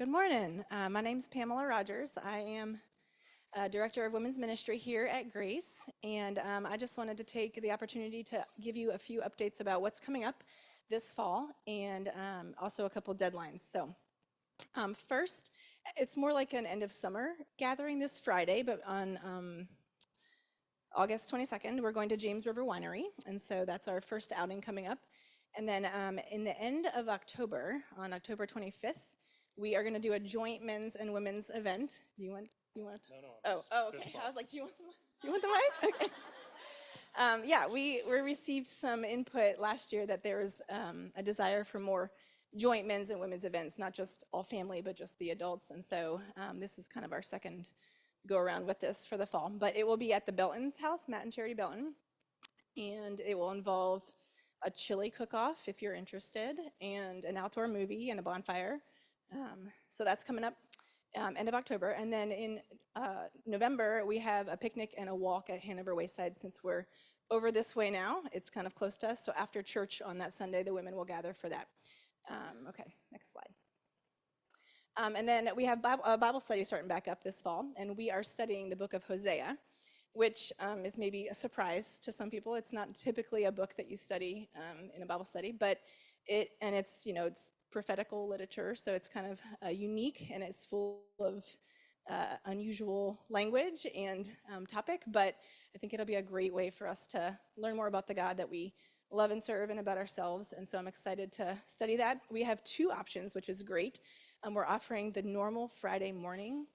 Good morning. My name's Pamela Rogers. I am Director of Women's Ministry here at Grace, and I just wanted to take the opportunity to give you a few updates about what's coming up this fall and also a couple deadlines. First, it's more like an end of summer gathering this Friday, but on August 22nd, we're going to James River Winery, and so that's our first outing coming up. And then in the end of October, on October 25th, we are going to do a joint men's and women's event. Do you want? No, no, Oh, just oh, fist okay. bump. I was like, do you want the mic? Okay. Yeah, we received some input last year that there was a desire for more joint men's and women's events, not just all family, but just the adults. And so this is kind of our second go around with this for the fall. But it will be at the Belton's house, Matt and Charity Belton, and it will involve a chili cook-off if you're interested, and an outdoor movie and a bonfire. So that's coming up end of October. And then in November, we have a picnic and a walk at Hanover Wayside since we're over this way now. It's kind of close to us. So after church on that Sunday, the women will gather for that. Okay, next slide. And then we have a Bible study starting back up this fall, and we are studying the book of Hosea, which is maybe a surprise to some people. It's not typically a book that you study in a Bible study, but it's prophetical literature, so it's kind of unique and it's full of unusual language and topic. But I think it'll be a great way for us to learn more about the God that we love and serve and about ourselves. And so I'm excited to study that. We have two options, which is great. We're offering the normal Friday morning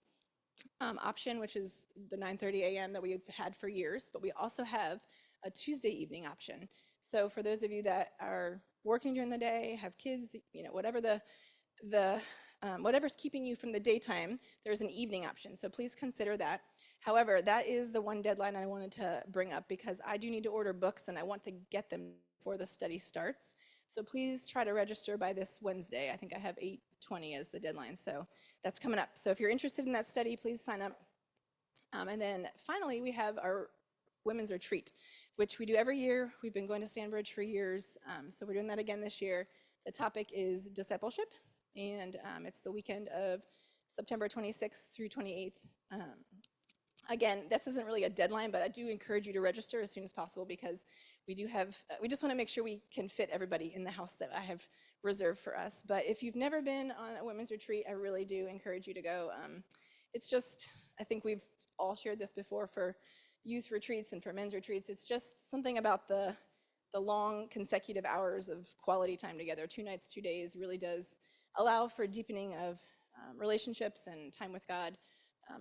option, which is the 9:30 a.m. that we've had for years, but we also have a Tuesday evening option. So for those of you that are working during the day, have kids, whatever's keeping you from the daytime, there's an evening option. So please consider that. However, that is the one deadline I wanted to bring up because I do need to order books and I want to get them before the study starts. So please try to register by this Wednesday. I think I have 8:20 as the deadline. So that's coming up. So if you're interested in that study, please sign up. And then finally, we have our women's retreat, which we do every year. We've been going to Sandbridge for years. So we're doing that again this year. The topic is discipleship, and it's the weekend of September 26th through 28th. Again, this isn't really a deadline, but I do encourage you to register as soon as possible because we just want to make sure we can fit everybody in the house that I have reserved for us. But if you've never been on a women's retreat, I really do encourage you to go. It's just, I think we've all shared this before for youth retreats and for men's retreats. It's just something about the long consecutive hours of quality time together, 2 nights, 2 days, really does allow for deepening of relationships and time with God.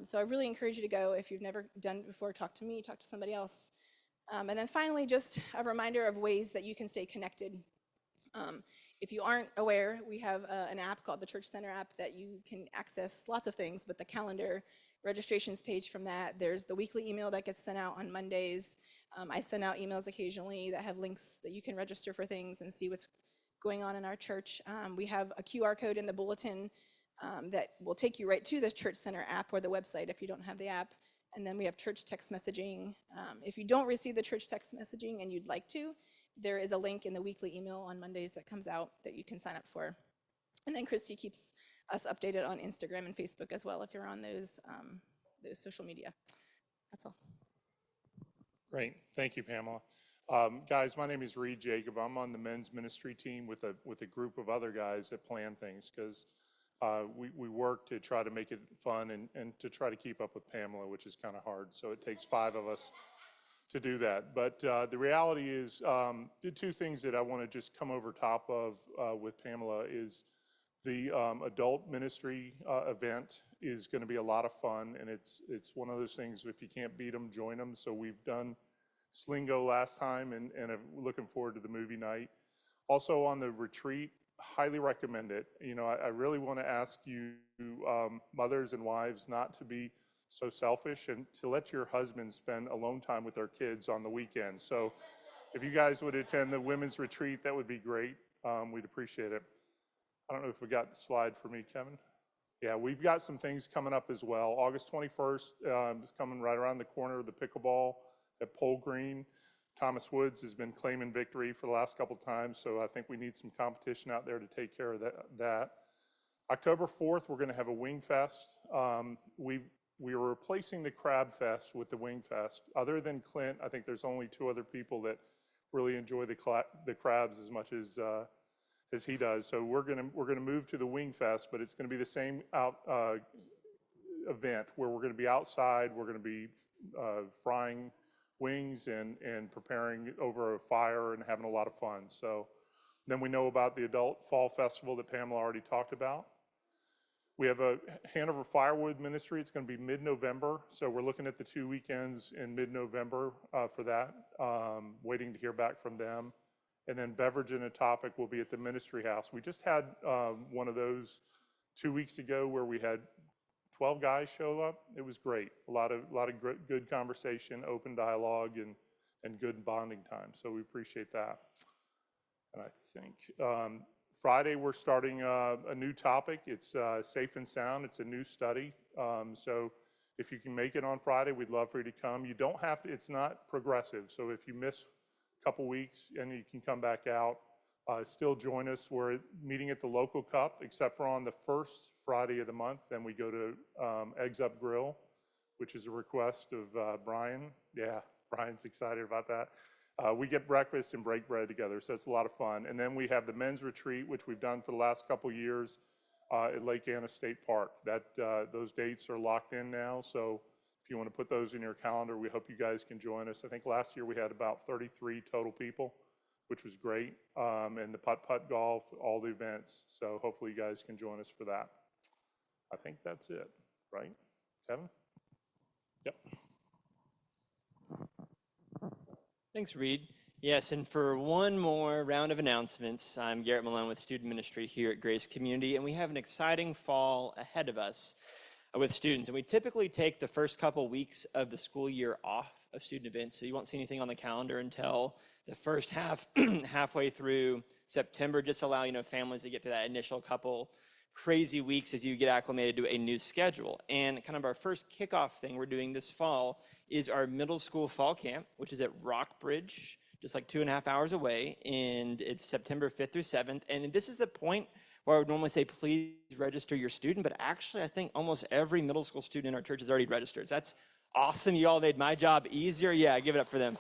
So I really encourage you to go. If you've never done it before, talk to me, talk to somebody else. And then finally, just a reminder of ways that you can stay connected. If you aren't aware, we have an app called the Church Center app that you can access lots of things, but the calendar registrations page from that, there's the weekly email that gets sent out on Mondays. I send out emails occasionally that have links that you can register for things and see what's going on in our church. We have a QR code in the bulletin that will take you right to the Church Center app or the website if you don't have the app. And then we have church text messaging. If you don't receive the church text messaging and you'd like to, there is a link in the weekly email on Mondays that comes out that you can sign up for. And then Christy keeps us updated on Instagram and Facebook as well if you're on those social media. That's all. Great, thank you, Pamela. Guys, my name is Reed Jacob. I'm on the men's ministry team with a group of other guys that plan things because we work to try to make it fun and to try to keep up with Pamela, which is kind of hard. So it takes 5 of us to do that. But the reality is, the 2 things that I want to just come over top of with Pamela is the adult ministry event is going to be a lot of fun, and it's one of those things, if you can't beat them, join them. So we've done Slingo last time, and I'm looking forward to the movie night. Also on the retreat, highly recommend it. I really want to ask you, mothers and wives, not to be so selfish and to let your husbands spend alone time with their kids on the weekend. So if you guys would attend the women's retreat, that would be great. We'd appreciate it. I don't know if we got the slide for me, Kevin. Yeah, we've got some things coming up as well. August 21st is coming right around the corner of the pickleball at Pole Green. Thomas Woods has been claiming victory for the last couple of times, so I think we need some competition out there to take care of that. October 4th, we're going to have a Wing Fest. We are replacing the Crab Fest with the Wing Fest. Other than Clint, I think there's only 2 other people that really enjoy the crabs as much as he does. So we're gonna move to the Wing Fest, but it's going to be the same event where we're going to be outside. We're going to be frying wings and preparing over a fire and having a lot of fun. So then we know about the Adult Fall Festival that Pamela already talked about. We have a Hanover Firewood Ministry. It's going to be mid-November, so we're looking at the 2 weekends in mid-November for that, waiting to hear back from them. And then Beverage and a Topic will be at the Ministry House. We just had one of those 2 weeks ago where we had 12 guys show up. It was great. A lot of good conversation, open dialogue, and good bonding time. So we appreciate that. And I think Friday we're starting a new topic. It's Safe and Sound. It's a new study. So if you can make it on Friday, we'd love for you to come. You don't have to. It's not progressive. So if you miss a couple weeks and you can come back out, still join us. We're meeting at the local Cup, except for on the first Friday of the month. Then we go to Eggs Up Grill, which is a request of Brian. Yeah, Brian's excited about that. We get breakfast and break bread together, so it's a lot of fun. And then we have the men's retreat, which we've done for the last couple years at Lake Anna State Park. Those dates are locked in now, so if you want to put those in your calendar, we hope you guys can join us. I think last year we had about 33 total people, which was great, and the putt-putt golf, all the events. So hopefully you guys can join us for that. I think that's it, right, Kevin? Yep. Thanks, Reed. Yes, and for one more round of announcements, I'm Garrett Malone with Student Ministry here at Grace Community, and we have an exciting fall ahead of us with students. And we typically take the first couple weeks of the school year off of student events, so you won't see anything on the calendar until the first halfway through September, just to allow families to get to that initial couple crazy weeks as you get acclimated to a new schedule. And kind of our first kickoff thing we're doing this fall is our middle school fall camp, which is at Rockbridge, just like 2.5 hours away, and it's September 5th through 7th. And this is the point where I would normally say, please register your student, but actually I think almost every middle school student in our church is already registered. So that's awesome. You all made my job easier. Yeah, give it up for them.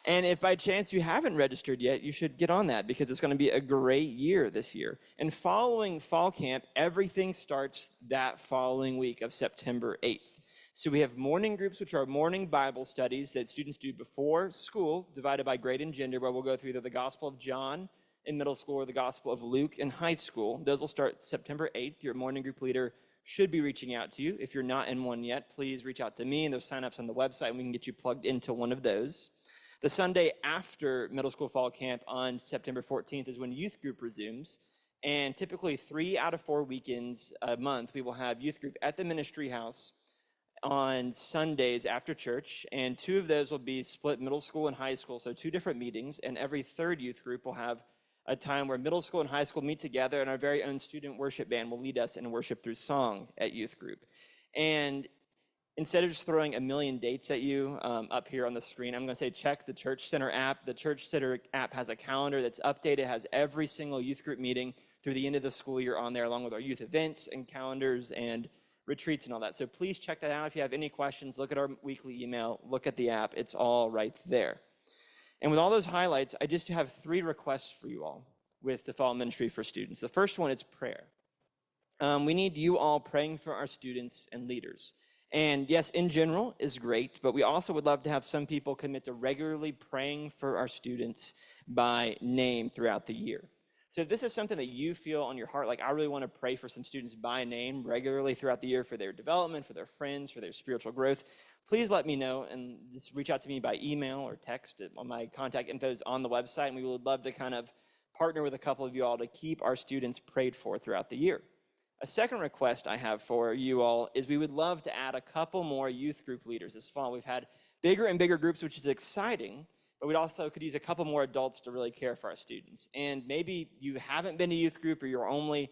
And if by chance you haven't registered yet, you should get on that because it's going to be a great year this year. And following fall camp, everything starts that following week of September 8th. So we have morning groups, which are morning Bible studies that students do before school, divided by grade and gender, where we'll go through either the Gospel of John in middle school or the Gospel of Luke in high school. Those will start September 8th. Your morning group leader should be reaching out to you. If you're not in one yet, please reach out to me, and there's sign-ups on the website, and we can get you plugged into one of those. The Sunday after middle school fall camp on September 14th is when youth group resumes. And typically 3 out of 4 weekends a month, we will have youth group at the ministry house on Sundays after church. And 2 of those will be split middle school and high school, so 2 different meetings. And every third youth group will have a time where middle school and high school meet together, and our very own student worship band will lead us in worship through song at youth group. And instead of just throwing a million dates at you up here on the screen, I'm going to say check the Church Center app. The Church Center app has a calendar that's updated, has every single youth group meeting through the end of the school year on there, along with our youth events and calendars and retreats and all that. So please check that out. If you have any questions, look at our weekly email, look at the app. It's all right there. And with all those highlights, I just have 3 requests for you all with the Fall Ministry for Students. The first one is prayer. We need you all praying for our students and leaders. And yes, in general is great, but we also would love to have some people commit to regularly praying for our students by name throughout the year. So if this is something that you feel on your heart, like I really want to pray for some students by name regularly throughout the year for their development, for their friends, for their spiritual growth, please let me know and just reach out to me by email or text. My contact info is on the website, and we would love to kind of partner with a couple of you all to keep our students prayed for throughout the year. A second request I have for you all is we would love to add a couple more youth group leaders this fall. We've had bigger and bigger groups, which is exciting, but we also could use a couple more adults to really care for our students. And maybe you haven't been to youth group, or your only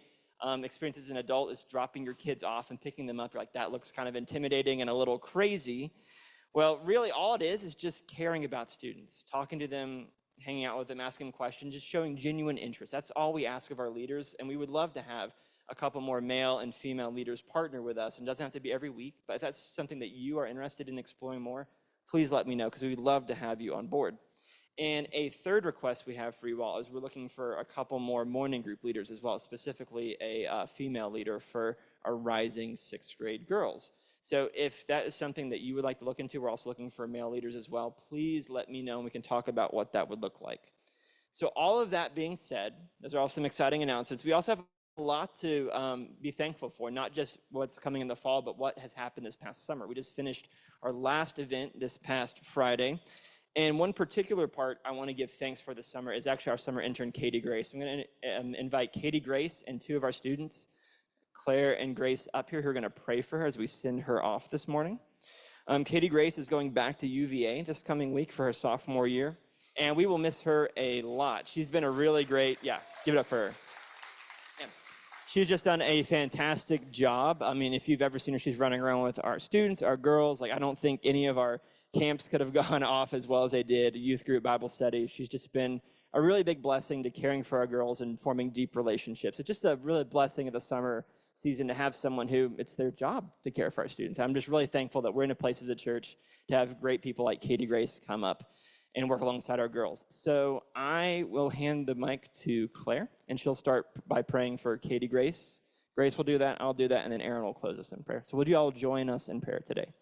experience as an adult is dropping your kids off and picking them up. You're like, that looks kind of intimidating and a little crazy. Well, really all it is just caring about students, talking to them, hanging out with them, asking them questions, just showing genuine interest. That's all we ask of our leaders, and we would love to have a couple more male and female leaders partner with us. And it doesn't have to be every week, but if that's something that you are interested in exploring more, please let me know, because we'd love to have you on board. And a third request we have for you all is we're looking for a couple more morning group leaders as well, specifically a female leader for our rising 6th grade girls. So if that is something that you would like to look into, we're also looking for male leaders as well. Please let me know and we can talk about what that would look like. So all of that being said, those are all some exciting announcements. We also have a lot to be thankful for, not just what's coming in the fall, but what has happened this past summer. We just finished our last event this past Friday. And one particular part I want to give thanks for this summer is actually our summer intern, Katie Grace. I'm going to invite Katie Grace and 2 of our students, Claire and Grace, up here, who are going to pray for her as we send her off this morning. Katie Grace is going back to UVA this coming week for her sophomore year, and we will miss her a lot. She's been a really great, give it up for her. Yeah. She's just done a fantastic job. I mean, if you've ever seen her, she's running around with our students, our girls. Like, I don't think any of our camps could have gone off as well as they did, youth group, Bible study. She's just been a really big blessing to caring for our girls and forming deep relationships. It's just a really blessing of the summer season to have someone who it's their job to care for our students. I'm just really thankful that we're in a place as a church to have great people like Katie Grace come up and work alongside our girls. So I will hand the mic to Claire, and she'll start by praying for Katie Grace. Grace will do that, I'll do that, and then Aaron will close us in prayer. So would you all join us in prayer today?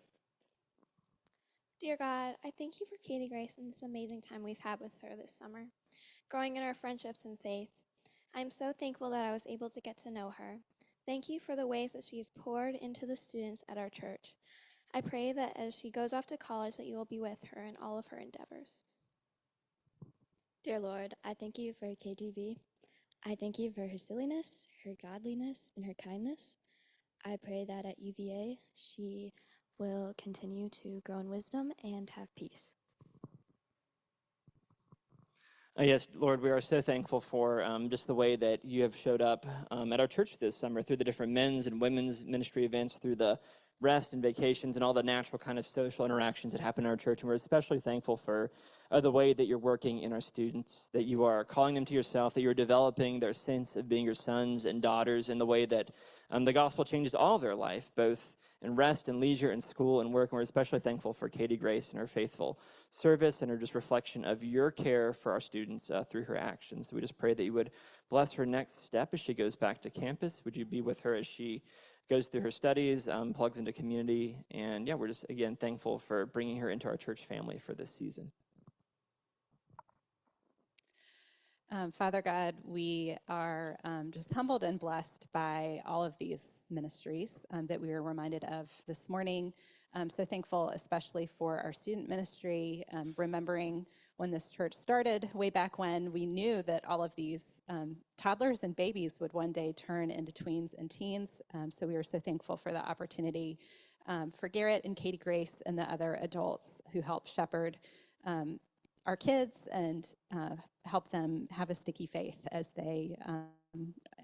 Dear God, I thank you for Katie Grace and this amazing time we've had with her this summer, growing in our friendships and faith. I'm so thankful that I was able to get to know her. Thank you for the ways that she has poured into the students at our church. I pray that as she goes off to college, that you will be with her in all of her endeavors. Dear Lord, I thank you for KGB. I thank you for her silliness, her godliness, and her kindness. I pray that at UVA, she will continue to grow in wisdom and have peace. Yes, Lord, we are so thankful for just the way that you have showed up at our church this summer through the different men's and women's ministry events, through the rest and vacations and all the natural kind of social interactions that happen in our church. And we're especially thankful for the way that you're working in our students, that you are calling them to yourself, that you're developing their sense of being your sons and daughters in the way that the gospel changes all of their life, both in rest and leisure and school and work. And we're especially thankful for Katie Grace and her faithful service and her just reflection of your care for our students through her actions. So we just pray that you would bless her next step as she goes back to campus. Would you be with her as she goes through her studies, plugs into community, and we're just, again, thankful for bringing her into our church family for this season. Father God, we are just humbled and blessed by all of these ministries that we were reminded of this morning. So thankful especially for our student ministry, remembering when this church started way back when, we knew that all of these toddlers and babies would one day turn into tweens and teens. So we were so thankful for the opportunity for Garrett and Katie Grace and the other adults who help shepherd our kids and help them have a sticky faith as they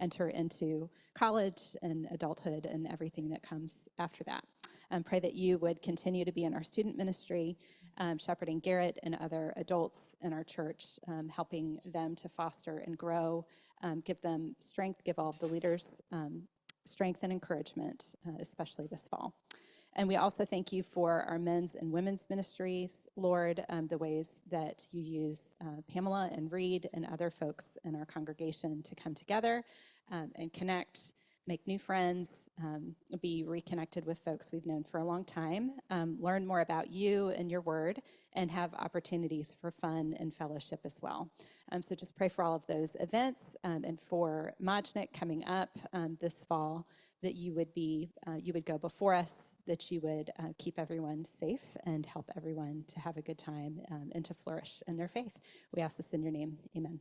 enter into college and adulthood and everything that comes after that. Pray that you would continue to be in our student ministry, shepherding Garrett and other adults in our church, helping them to foster and grow, give them strength, give all of the leaders strength and encouragement, especially this fall. And we also thank you for our men's and women's ministries, Lord, the ways that you use Pamela and Reed and other folks in our congregation to come together and connect, make new friends, be reconnected with folks we've known for a long time, learn more about you and your word, and have opportunities for fun and fellowship as well. So just pray for all of those events and for Majnik coming up this fall, that you would go before us, that you would keep everyone safe and help everyone to have a good time and to flourish in their faith. We ask this in your name. Amen.